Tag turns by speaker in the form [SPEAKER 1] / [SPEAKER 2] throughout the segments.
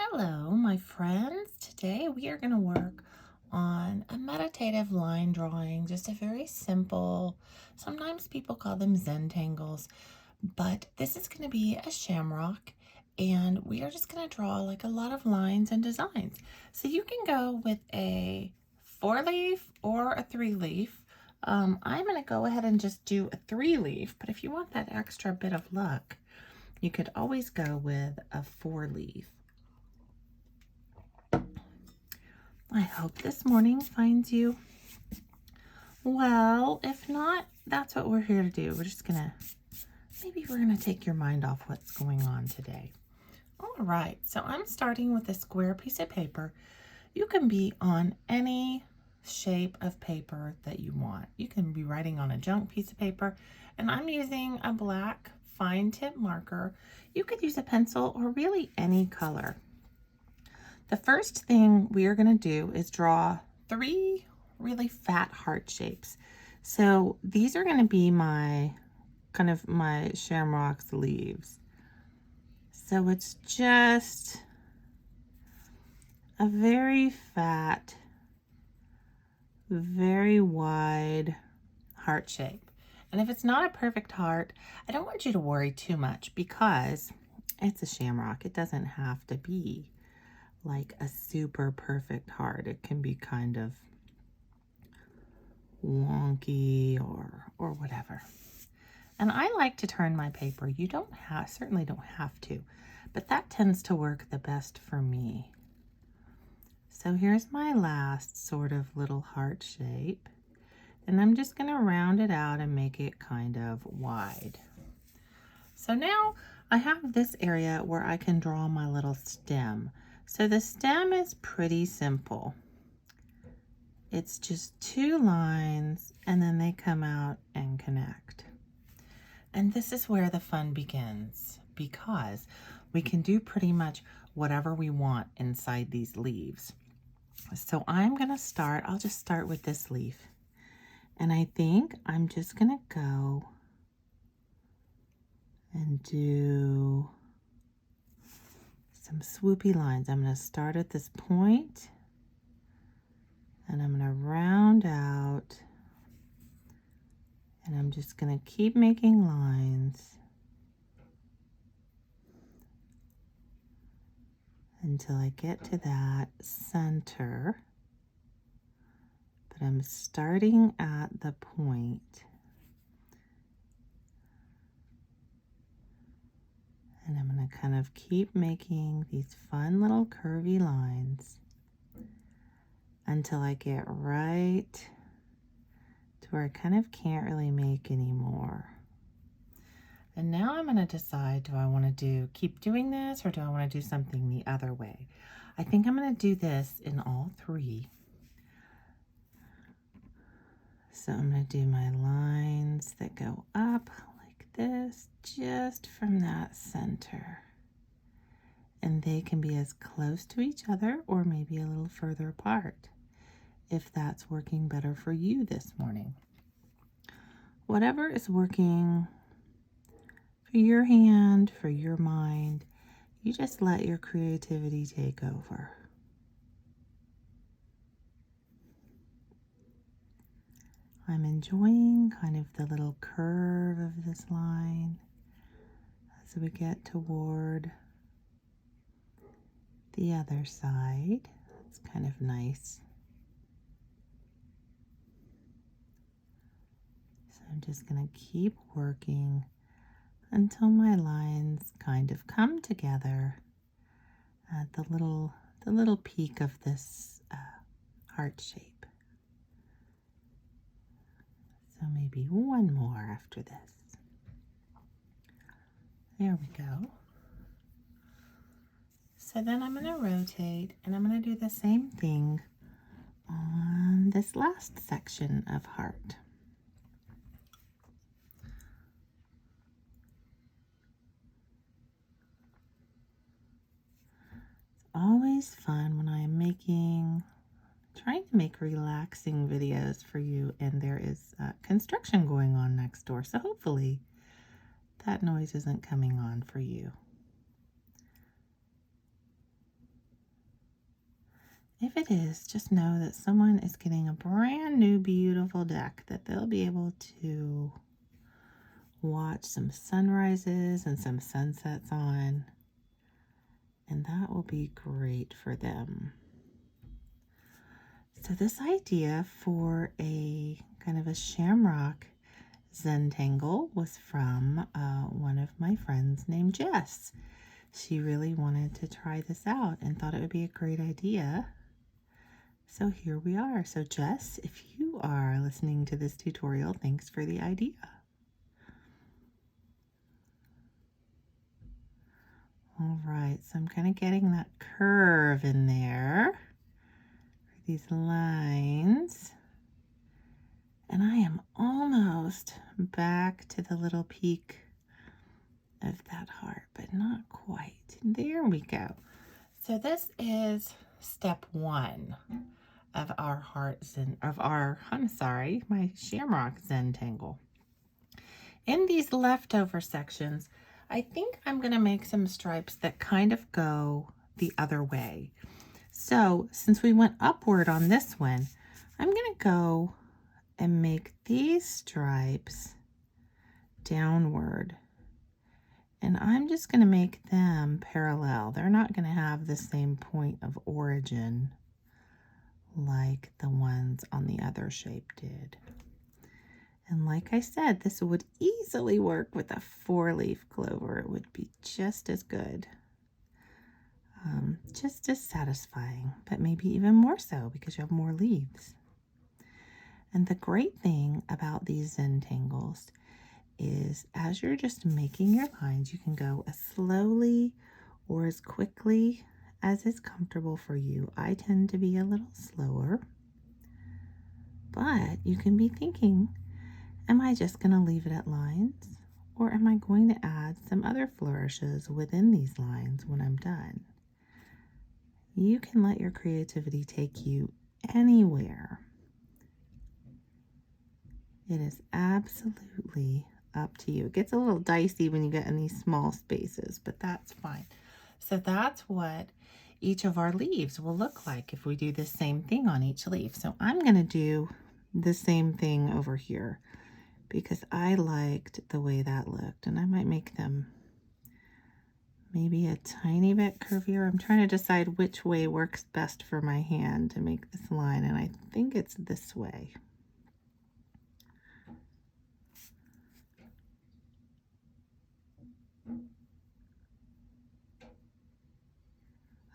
[SPEAKER 1] Hello, my friends. Today we are going to work on a meditative line drawing, just a very simple, sometimes people call them Zen tangles, but this is going to be a shamrock, and we are just going to draw like a lot of lines and designs. So you can go with a 4-leaf or a 3-leaf. I'm going to go ahead and just do a 3-leaf, but if you want that extra bit of luck, you could always go with a 4-leaf. I hope this morning finds you well. If not, that's what we're here to do. Maybe we're gonna take your mind off what's going on today. All right, so I'm starting with a square piece of paper. You can be on any shape of paper that you want. You can be writing on a junk piece of paper, and I'm using a black fine tip marker. You could use a pencil or really any color. The first thing we are going to do is draw 3 really fat heart shapes. So these are going to be my shamrock's leaves. So it's just a very fat, very wide heart shape. And if it's not a perfect heart, I don't want you to worry too much because it's a shamrock. It doesn't have to be like a super perfect heart. It can be kind of wonky or whatever. And I like to turn my paper. You certainly don't have to, but that tends to work the best for me. So here's my last sort of little heart shape, and I'm just going to round it out and make it kind of wide. So now I have this area where I can draw my little stem. So the stem is pretty simple. It's just 2 lines and then they come out and connect. And this is where the fun begins because we can do pretty much whatever we want inside these leaves. So I'll just start with this leaf. And I think I'm just gonna go and do some swoopy lines. I'm going to start at this point and I'm going to round out, and I'm just going to keep making lines until I get to that center. But I'm starting at the point. And I'm going to kind of keep making these fun little curvy lines until I get right to where I kind of can't really make any more. And now I'm going to decide, do I want to keep doing this, or do I want to do something the other way? I think I'm going to do this in all 3. So I'm going to do my lines that go up like this, just from that center. And they can be as close to each other or maybe a little further apart, if that's working better for you this morning. Whatever is working for your hand, for your mind, you just let your creativity take over. I'm enjoying kind of the little curve of this line as we get toward the other side. It's kind of nice. So I'm just going to keep working until my lines kind of come together at the little peak of this heart shape. So maybe one more after this. There we go. So then I'm going to rotate and I'm going to do the same thing on this last section of heart. It's always fun when I'm trying to make relaxing videos for you, and there is construction going on next door, so hopefully that noise isn't coming on for you. If it is, just know that someone is getting a brand new beautiful deck that they'll be able to watch some sunrises and some sunsets on, and that will be great for them. So this idea for a kind of a shamrock Zentangle was from one of my friends named Jess. She really wanted to try this out and thought it would be a great idea. So here we are. So Jess, if you are listening to this tutorial, thanks for the idea. All right, so I'm kind of getting that curve in there for these lines. And I am almost back to the little peak of that heart, but not quite. There we go. So this is step 1 of our my Shamrock Zentangle. In these leftover sections, I think I'm going to make some stripes that kind of go the other way. So since we went upward on this one, I'm going to go and make these stripes downward. And I'm just going to make them parallel. They're not going to have the same point of origin like the ones on the other shape did. And like I said, this would easily work with a 4-leaf clover. It would be just as good. Just as satisfying, but maybe even more so because you have more leaves. And the great thing about these Zentangles is as you're just making your lines, you can go as slowly or as quickly as is comfortable for you. I tend to be a little slower, but you can be thinking, am I just going to leave it at lines, or am I going to add some other flourishes within these lines when I'm done? You can let your creativity take you anywhere. It is absolutely up to you. It gets a little dicey when you get in these small spaces, but that's fine. So that's what each of our leaves will look like if we do the same thing on each leaf. So I'm going to do the same thing over here because I liked the way that looked, and I might make them maybe a tiny bit curvier. I'm trying to decide which way works best for my hand to make this line, and I think it's this way.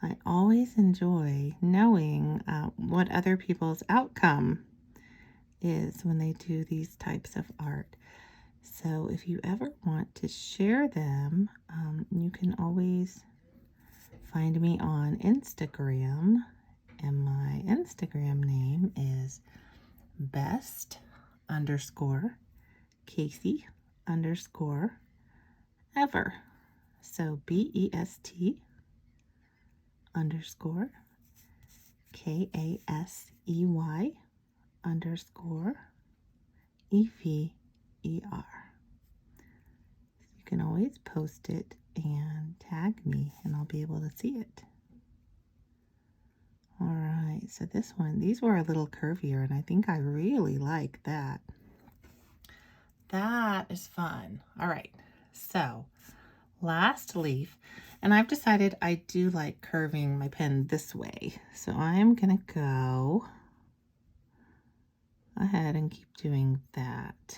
[SPEAKER 1] I always enjoy knowing what other people's outcome is when they do these types of art. So if you ever want to share them, you can always find me on Instagram, and my Instagram name is best_Kasey_ever. So BEST_KASEY_EVER. You can always post it and tag me and I'll be able to see it. All right, so this one, these were a little curvier and I think I really like that. That is fun. All right, so last leaf, and I've decided I do like curving my pen this way. So I'm gonna go ahead and keep doing that.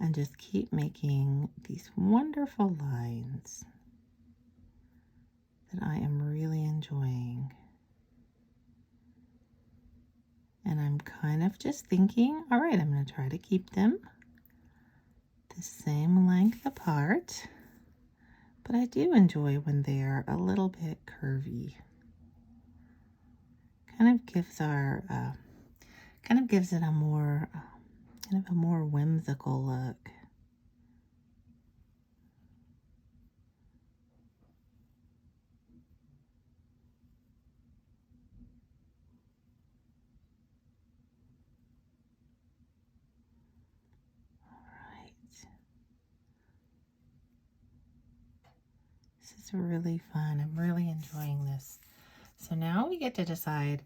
[SPEAKER 1] And just keep making these wonderful lines that I am really enjoying. And I'm kind of just thinking, all right, I'm going to try to keep them the same length apart. But I do enjoy when they're a little bit curvy. Kind of gives it a more kind of a more whimsical look. All right. This is really fun. I'm really enjoying this So now we get to decide,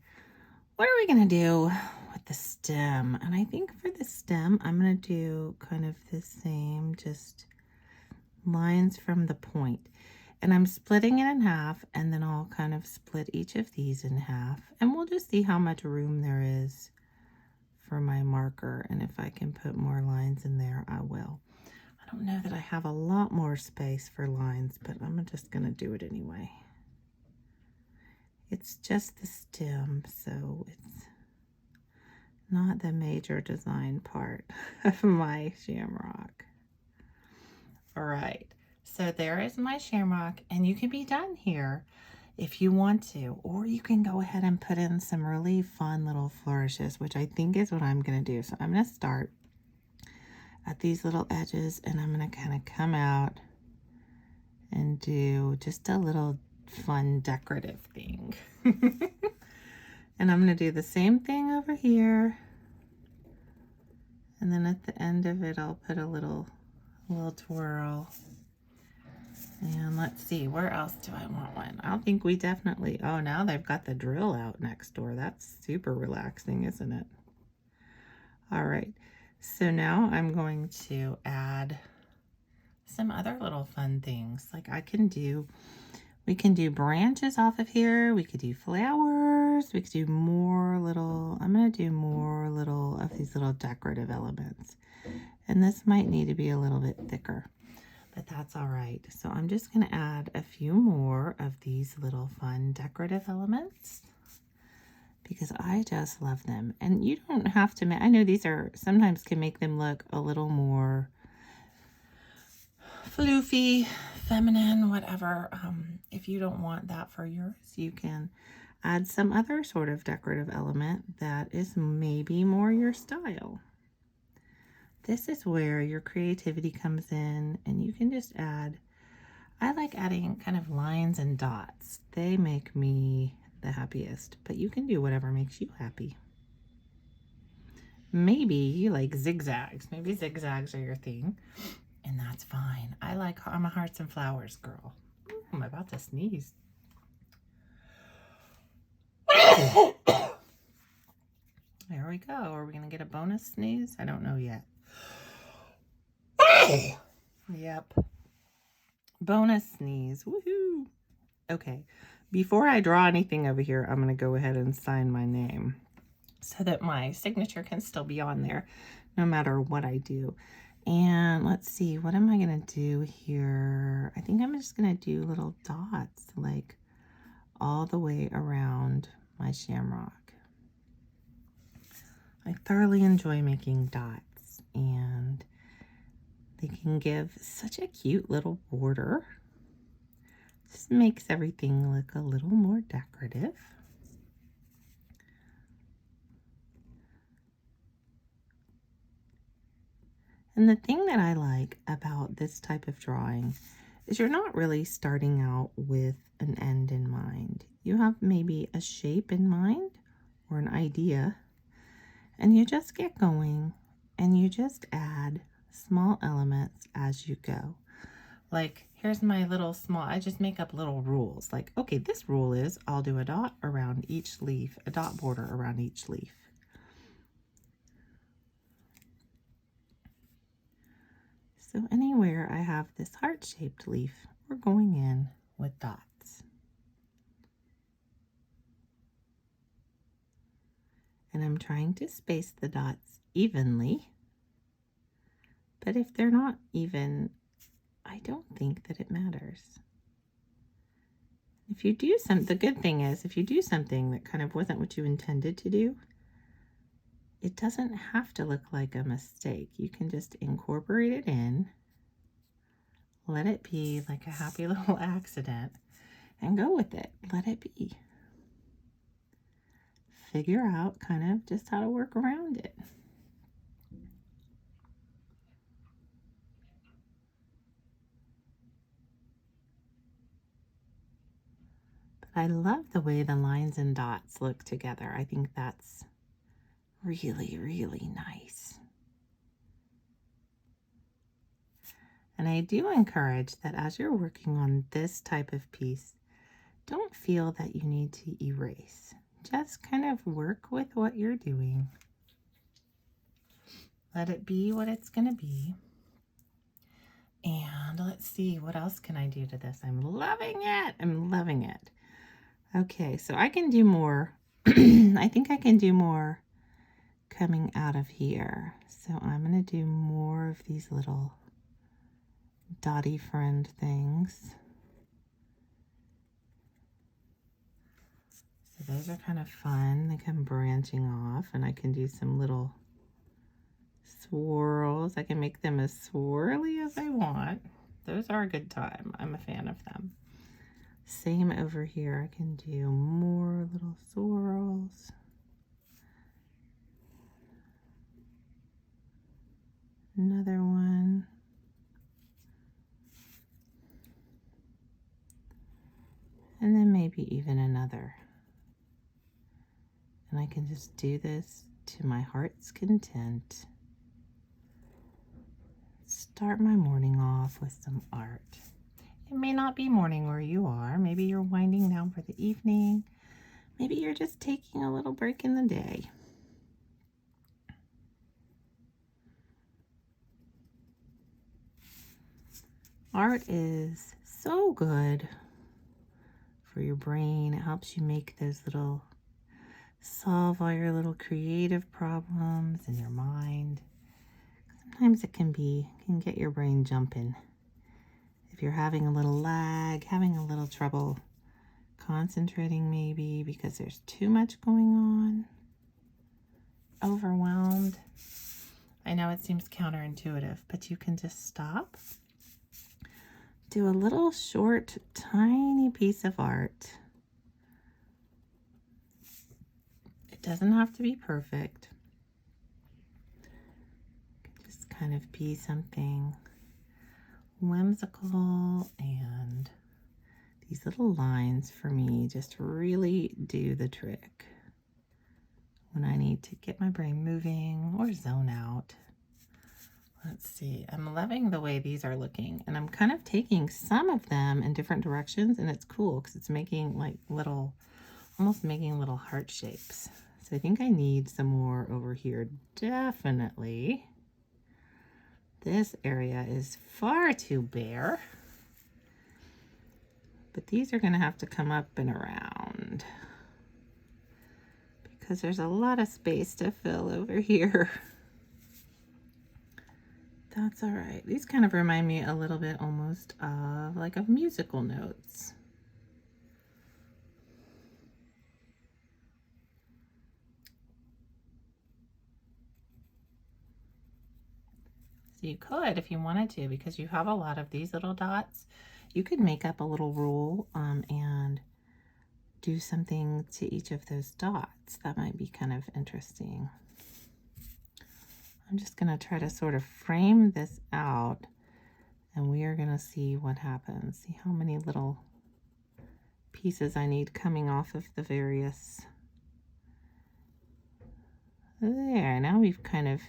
[SPEAKER 1] what are we going to do with the stem? And I think for the stem, I'm going to do kind of the same, just lines from the point. And I'm splitting it in half, and then I'll kind of split each of these in half. And we'll just see how much room there is for my marker. And if I can put more lines in there, I will. I don't know that I have a lot more space for lines, but I'm just going to do it anyway. It's just the stem, so it's not the major design part of my shamrock. All right, so there is my shamrock, and you can be done here if you want to, or you can go ahead and put in some really fun little flourishes, which I think is what I'm going to do. So I'm going to start at these little edges, and I'm going to kind of come out and do just a little fun decorative thing. And I'm going to do the same thing over here, and then at the end of it I'll put a little twirl. And let's see, where else do I want one? I think we definitely, oh, now they've got the drill out next door. That's super relaxing, isn't it? All right, so now I'm going to add some other little fun things. Like we can do branches off of here. We could do flowers. We could do more little, I'm going to do more little of these little decorative elements. And this might need to be a little bit thicker, but that's all right. So I'm just going to add a few more of these little fun decorative elements because I just love them. And you don't have to, I know these are, sometimes can make them look a little more floofy, feminine, whatever. If you don't want that for yours, you can add some other sort of decorative element that is maybe more your style. This is where your creativity comes in, and you can just add, I like adding kind of lines and dots. They make me the happiest, but you can do whatever makes you happy. Maybe you like zigzags. Maybe zigzags are your thing, and that's fine. I'm a hearts and flowers girl. Ooh, I'm about to sneeze. There we go. Are we going to get a bonus sneeze? I don't know yet. Yep. Bonus sneeze. Woohoo. Okay. Before I draw anything over here, I'm going to go ahead and sign my name so that my signature can still be on there no matter what I do. And let's see, what am I going to do here? I think I'm just going to do little dots like all the way around my shamrock. I thoroughly enjoy making dots, and they can give such a cute little border. Just makes everything look a little more decorative. And the thing that I like about this type of drawing is you're not really starting out with an end in mind. You have maybe a shape in mind or an idea, and you just get going and you just add small elements as you go. Like, here's my little small, I just make up little rules. Like, okay, this rule is I'll do a dot around each leaf, a dot border around each leaf. So anywhere I have this heart-shaped leaf, we're going in with dots. And I'm trying to space the dots evenly. But if they're not even, I don't think that it matters. If you do the good thing is, if you do something that kind of wasn't what you intended to do, it doesn't have to look like a mistake. You can just incorporate it in, let it be like a happy little accident, and go with it. Let it be. Figure out kind of just how to work around it. But I love the way the lines and dots look together. I think that's really, really nice. And I do encourage that as you're working on this type of piece, don't feel that you need to erase. Just kind of work with what you're doing. Let it be what it's going to be. And let's see, what else can I do to this? I'm loving it. I'm loving it. Okay, so I can do more. I think I can do more coming out of here. So I'm going to do more of these little dotty friend things. So those are kind of fun. They come branching off, and I can do some little swirls. I can make them as swirly as I want. Those are a good time. I'm a fan of them. Same over here. I can do more little swirls. Another one. And then maybe even another. And I can just do this to my heart's content. Start my morning off with some art. It may not be morning where you are. Maybe you're winding down for the evening. Maybe you're just taking a little break in the day. Art is so good for your brain. It helps you make those little, solve all your little creative problems in your mind. Sometimes it can get your brain jumping. If you're having a little lag, having a little trouble concentrating maybe because there's too much going on, overwhelmed. I know it seems counterintuitive, but you can just stop. Do a little short, tiny piece of art. It doesn't have to be perfect. It can just kind of be something whimsical, and these little lines for me just really do the trick when I need to get my brain moving or zone out. Let's see, I'm loving the way these are looking, and I'm kind of taking some of them in different directions, and it's cool because it's making like little, almost making little heart shapes. So I think I need some more over here, definitely. This area is far too bare, but these are gonna have to come up and around because there's a lot of space to fill over here. That's all right. These kind of remind me a little bit almost of like of musical notes. So you could, if you wanted to, because you have a lot of these little dots, you could make up a little rule and do something to each of those dots. That might be kind of interesting. I'm just going to try to sort of frame this out, and we are going to see what happens. See how many little pieces I need coming off of the various. There, now we've kind of,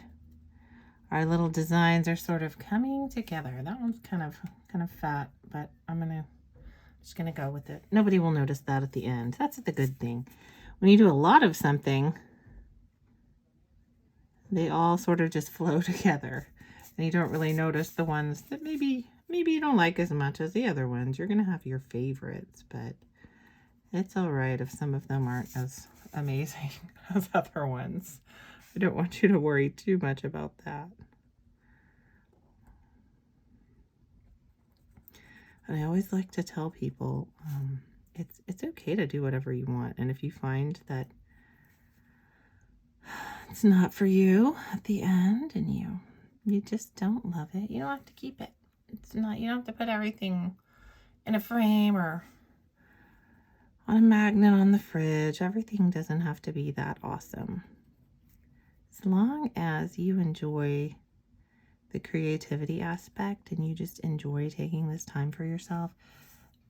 [SPEAKER 1] our little designs are sort of coming together. That one's kind of fat, but just gonna go with it. Nobody will notice that at the end. That's the good thing. When you do a lot of something, they all sort of just flow together, and you don't really notice the ones that maybe you don't like as much as the other ones. You're gonna have your favorites, but it's all right if some of them aren't as amazing as other ones. I don't want you to worry too much about that. And I always like to tell people it's okay to do whatever you want, and if you find that it's not for you at the end and you just don't love it, you don't have to keep it. It's not, you don't have to put everything in a frame or on a magnet on the fridge. Everything doesn't have to be that awesome. As long as you enjoy the creativity aspect and you just enjoy taking this time for yourself,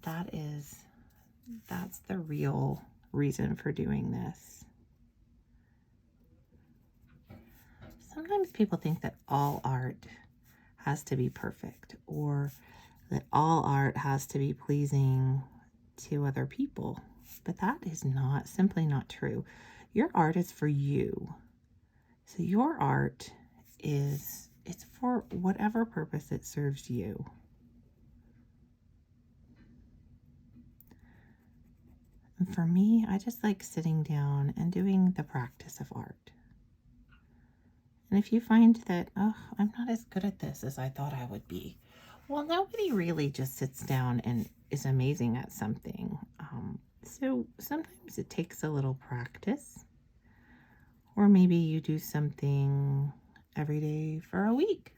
[SPEAKER 1] that's the real reason for doing this. Sometimes people think that all art has to be perfect, or that all art has to be pleasing to other people. But that is simply not true. Your art is for you. So your art it's for whatever purpose it serves you. And for me, I just like sitting down and doing the practice of art. And if you find that, oh, I'm not as good at this as I thought I would be, well, nobody really just sits down and is amazing at something. So sometimes it takes a little practice, or maybe you do something every day for a week.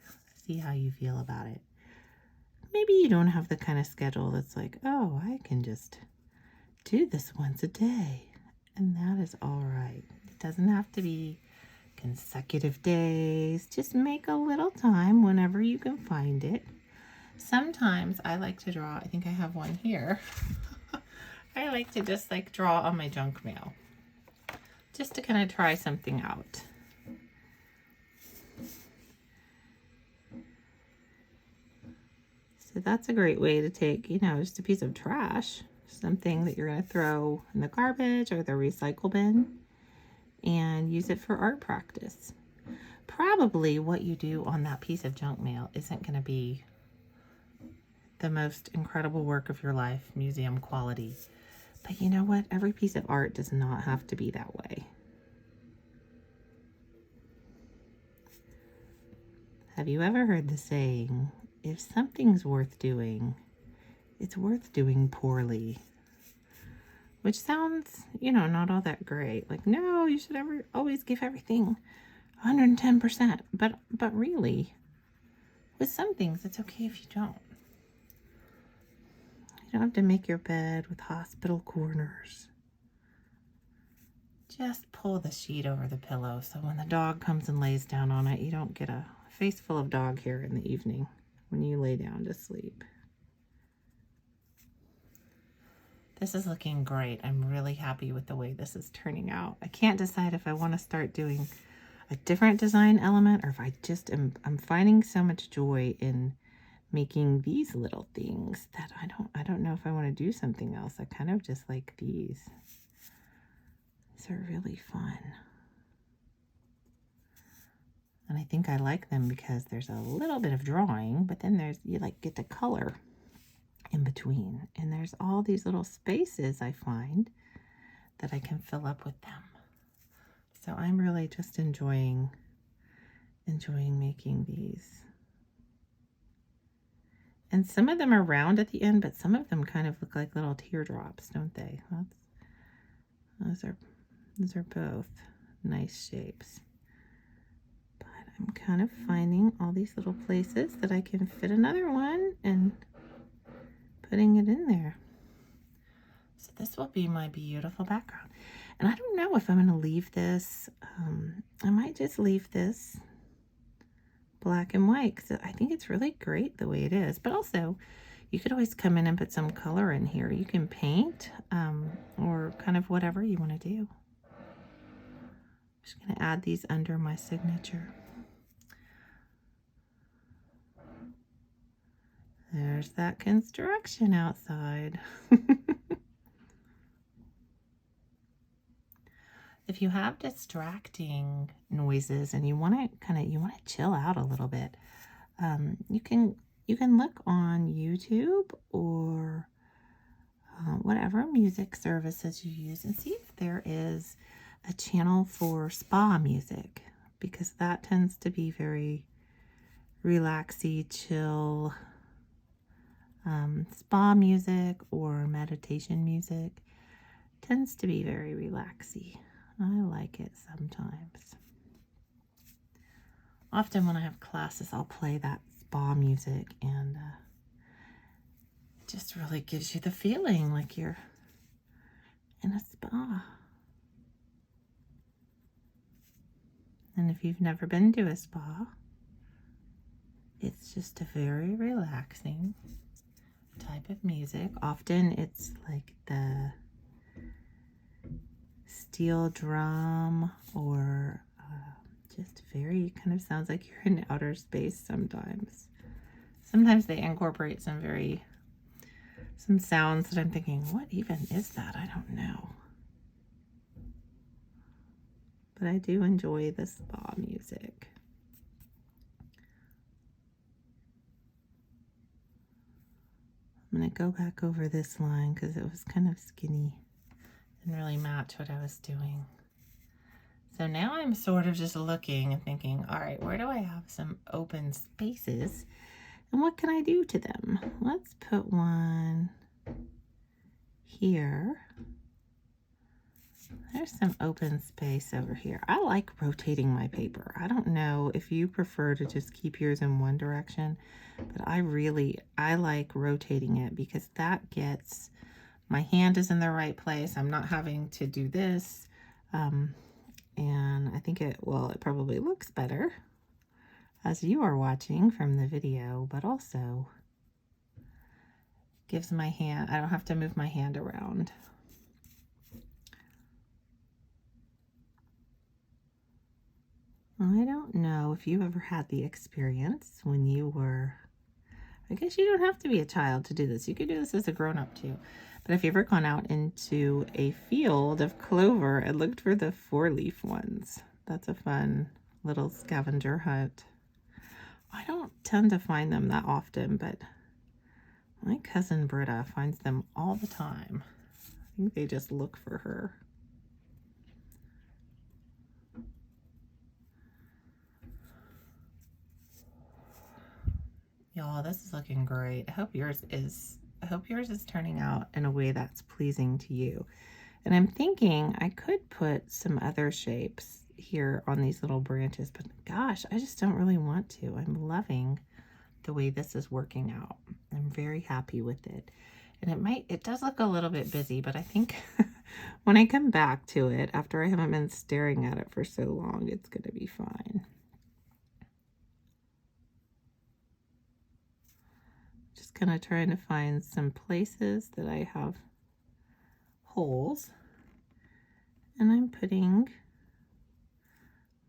[SPEAKER 1] See how you feel about it. Maybe you don't have the kind of schedule that's like, oh, I can just do this once a day, and that is all right. It doesn't have to be consecutive days. Just make a little time whenever you can find it. Sometimes I like to draw. I think I have one here. I like to just like draw on my junk mail, just to kind of try something out. So that's a great way to take, just a piece of trash, something that you're going to throw in the garbage or the recycle bin, and use it for art practice. Probably what you do on that piece of junk mail isn't going to be the most incredible work of your life, museum quality. But you know what? Every piece of art does not have to be that way. Have you ever heard the saying, if something's worth doing, it's worth doing poorly? Which sounds, not all that great. Like, no, you should always give everything 110%. But really, with some things, it's okay if you don't. You don't have to make your bed with hospital corners. Just pull the sheet over the pillow so when the dog comes and lays down on it, you don't get a face full of dog hair in the evening when you lay down to sleep. This is looking great. I'm really happy with the way this is turning out. I can't decide if I want to start doing a different design element or if I'm finding so much joy in making these little things that I don't know if I want to do something else. I kind of just like these. These are really fun. And I think I like them because there's a little bit of drawing, but then you get the color in between. And there's all these little spaces I find that I can fill up with them. So I'm really just enjoying making these. And some of them are round at the end, but some of them kind of look like little teardrops, don't they? Those are both nice shapes. But I'm kind of finding all these little places that I can fit another one and putting it in there. So this will be my beautiful background. And I don't know if I'm going to leave this. I might just leave this black and white because I think it's really great the way it is. But also, you could always come in and put some color in here. You can paint or kind of whatever you want to do. I'm just going to add these under my signature. There's that construction outside. If you have distracting noises and you want to chill out a little bit, you can look on YouTube or whatever music services you use and see if there is a channel for spa music, because that tends to be very relaxy, chill. Spa music or meditation music tends to be very relaxy. I like it sometimes. Often when I have classes, I'll play that spa music, and it just really gives you the feeling like you're in a spa. And if you've never been to a spa, it's just a very relaxing type of music. Often it's like the steel drum or just very kind of sounds like you're in outer space sometimes. Sometimes they incorporate some very some sounds that I'm thinking, what even is that? I don't know. But I do enjoy the spa music. I'm going to go back over this line because it was kind of skinny. Didn't really match what I was doing. So now I'm sort of just looking and thinking, all right, where do I have some open spaces? And what can I do to them? Let's put one here. There's some open space over here. I like rotating my paper. I don't know if you prefer to just keep yours in one direction, but I like rotating it because that gets, my hand is in the right place. I'm not having to do this. And I think it probably looks better as you are watching from the video, but also gives my hand, I don't have to move my hand around. I don't know if you ever had the experience when you were, I guess you don't have to be a child to do this. You could do this as a grown-up too. But if you've ever gone out into a field of clover and looked for the 4-leaf ones, that's a fun little scavenger hunt. I don't tend to find them that often, but my cousin Britta finds them all the time. I think they just look for her. Y'all, this is looking great. I hope yours is turning out in a way that's pleasing to you. And I'm thinking I could put some other shapes here on these little branches, but gosh, I just don't really want to. I'm loving the way this is working out. I'm very happy with it. And it does look a little bit busy, but I think when I come back to it, after I haven't been staring at it for so long, it's gonna be fine. Just kind of trying to find some places that I have holes. And I'm putting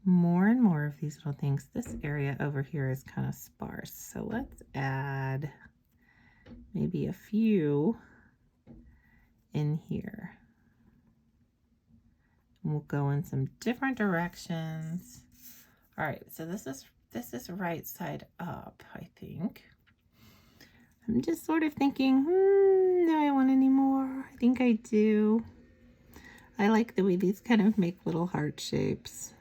[SPEAKER 1] more and more of these little things. This area over here is kind of sparse. So let's add maybe a few in here. And we'll go in some different directions. All right, so this is right side up, I think. I'm just sort of thinking, do I want any more? I think I do. I like the way these kind of make little heart shapes.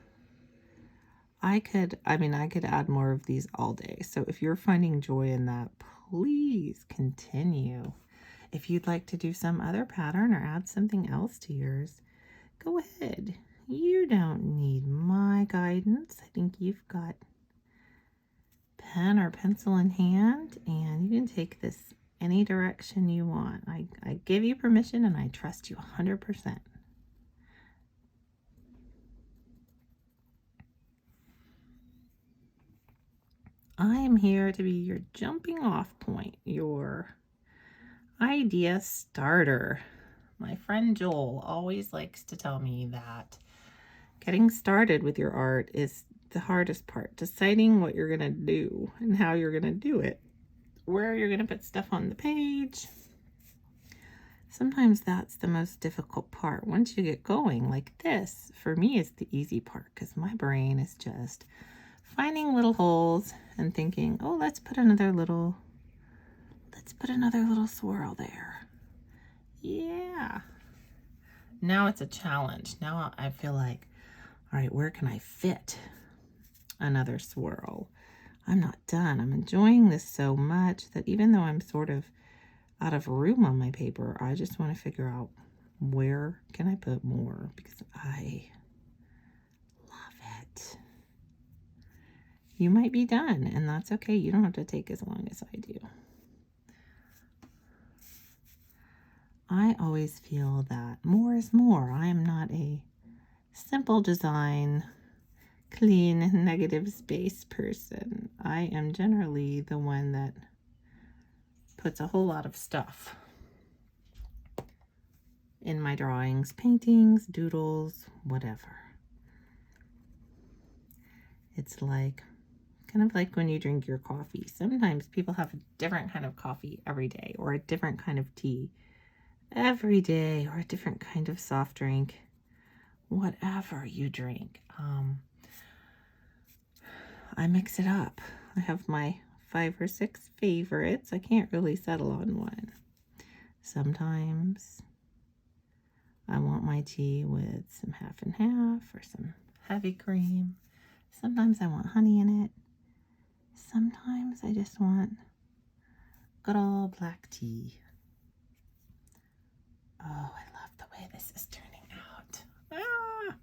[SPEAKER 1] I could add more of these all day. So if you're finding joy in that, please continue. If you'd like to do some other pattern or add something else to yours, go ahead. You don't need my guidance. I think you've got pen or pencil in hand, and you can take this any direction you want. I give you permission, and I trust you 100%. I am here to be your jumping off point, your idea starter. My friend Joel always likes to tell me that getting started with your art is the hardest part. Deciding what you're going to do and how you're going to do it. Where you're going to put stuff on the page. Sometimes that's the most difficult part. Once you get going like this, for me, is the easy part because my brain is just finding little holes and thinking, oh, let's put another little swirl there. Yeah. Now it's a challenge. Now I feel like, all right, where can I fit another swirl? I'm not done. I'm enjoying this so much that even though I'm sort of out of room on my paper, I just want to figure out where can I put more because I love it. You might be done, and that's okay. You don't have to take as long as I do. I always feel that more is more. I am not a simple design, clean, negative space person. I am generally the one that puts a whole lot of stuff in my drawings, paintings, doodles, whatever. It's like Kind of like when you drink your coffee. Sometimes people have a different kind of coffee every day, or a different kind of tea every day, or a different kind of soft drink. Whatever you drink. I mix it up. I have my 5 or 6 favorites. I can't really settle on one. Sometimes I want my tea with some half and half or some heavy cream. Sometimes I want honey in it. Sometimes I just want good old black tea. Oh, I love the way this is turning out. Ah!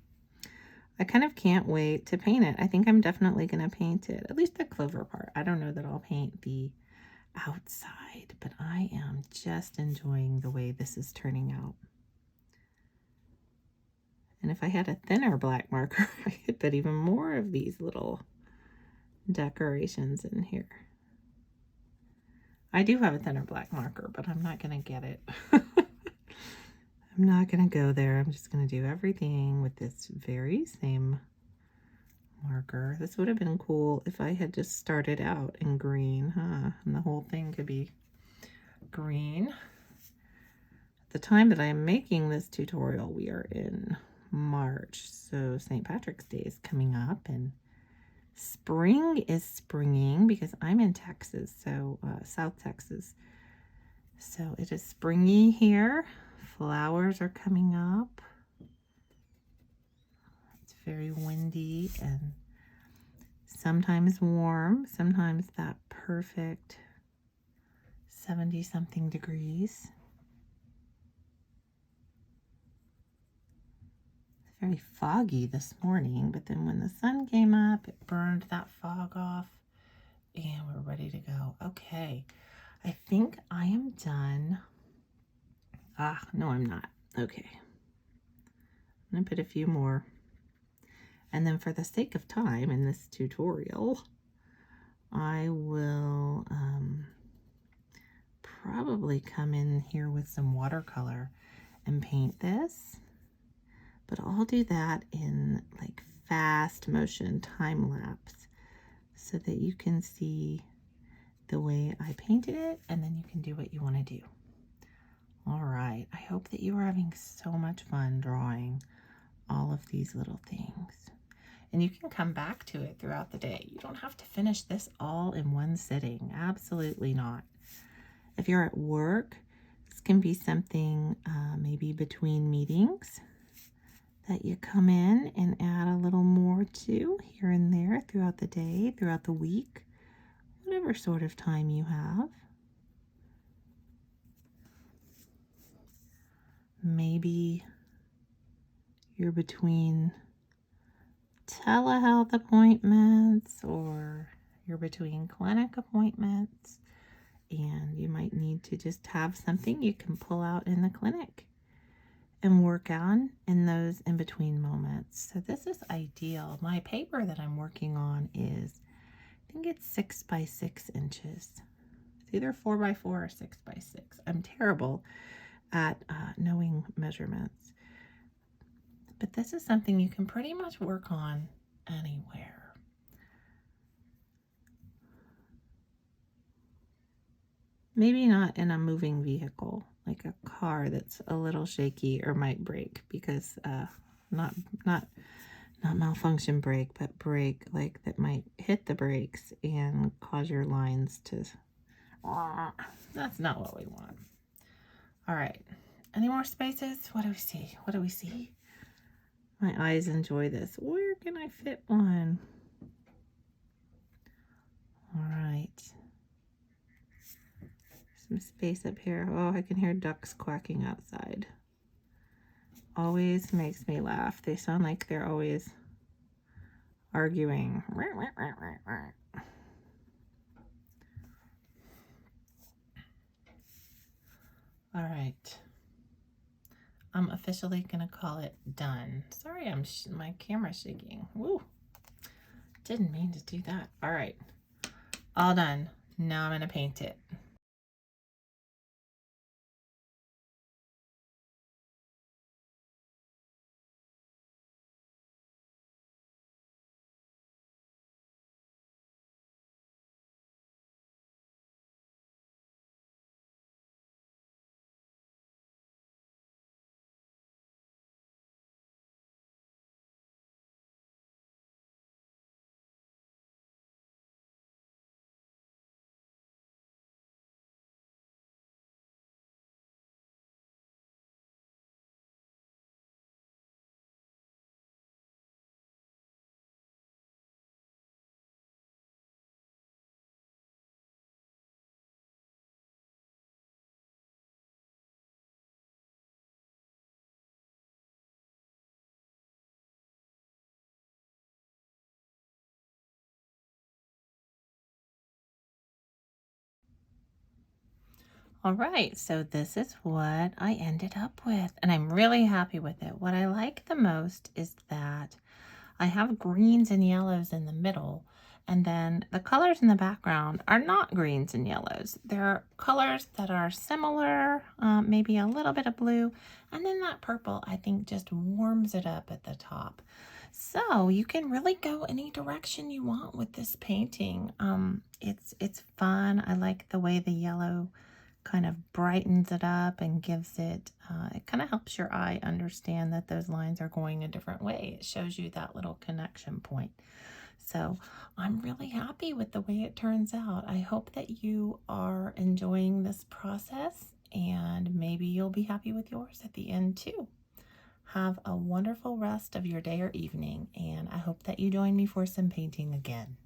[SPEAKER 1] I kind of can't wait to paint it. I think I'm definitely going to paint it, at least the clover part. I don't know that I'll paint the outside, but I am just enjoying the way this is turning out. And if I had a thinner black marker, I could put even more of these little decorations in here. I do have a thinner black marker, but I'm not going to get it. I'm not going to go there. I'm just going to do everything with this very same marker. This would have been cool if I had just started out in green, huh? And the whole thing could be green. At the time that I'm making this tutorial, we are in March, so St. Patrick's Day is coming up, and spring is springing because I'm in Texas, so South Texas. So it is springy here. Flowers are coming up. It's very windy and sometimes warm, sometimes that perfect 70-something degrees. It's very foggy this morning, but then when the sun came up, it burned that fog off and we're ready to go. Okay, I think I am done. No, I'm not. Okay. I'm going to put a few more. And then for the sake of time in this tutorial, I will probably come in here with some watercolor and paint this. But I'll do that in like fast motion time lapse so that you can see the way I painted it, and then you can do what you want to do. All right, I hope that you are having so much fun drawing all of these little things. And you can come back to it throughout the day. You don't have to finish this all in one sitting. Absolutely not. If you're at work, this can be something maybe between meetings that you come in and add a little more to here and there throughout the day, throughout the week, whatever sort of time you have. Maybe you're between telehealth appointments or you're between clinic appointments and you might need to just have something you can pull out in the clinic and work on in those in between moments. So this is ideal. My paper that I'm working on is, I think it's 6 by 6 inches. It's either 4 by 4 or 6 by 6. I'm terrible at knowing measurements. But this is something you can pretty much work on anywhere. Maybe not in a moving vehicle, like a car that's a little shaky or might break, because not malfunction brake, but brake like that might hit the brakes and cause your lines to, that's not what we want. All right, any more spaces? What do we see? What do we see? My eyes enjoy this. Where can I fit one? All right. Some space up here. Oh, I can hear ducks quacking outside. Always makes me laugh. They sound like they're always arguing. All right. I'm officially gonna call it done. Sorry, my camera's shaking. Woo! Didn't mean to do that. All right, all done. Now I'm gonna paint it. All right, so this is what I ended up with, and I'm really happy with it. What I like the most is that I have greens and yellows in the middle, and then the colors in the background are not greens and yellows. They're colors that are similar, maybe a little bit of blue, and then that purple I think just warms it up at the top. So you can really go any direction you want with this painting. It's fun. I like the way the yellow kind of brightens it up and gives it, it kind of helps your eye understand that those lines are going a different way. It shows you that little connection point. So I'm really happy with the way it turns out. I hope that you are enjoying this process, and maybe you'll be happy with yours at the end too. Have a wonderful rest of your day or evening, and I hope that you join me for some painting again.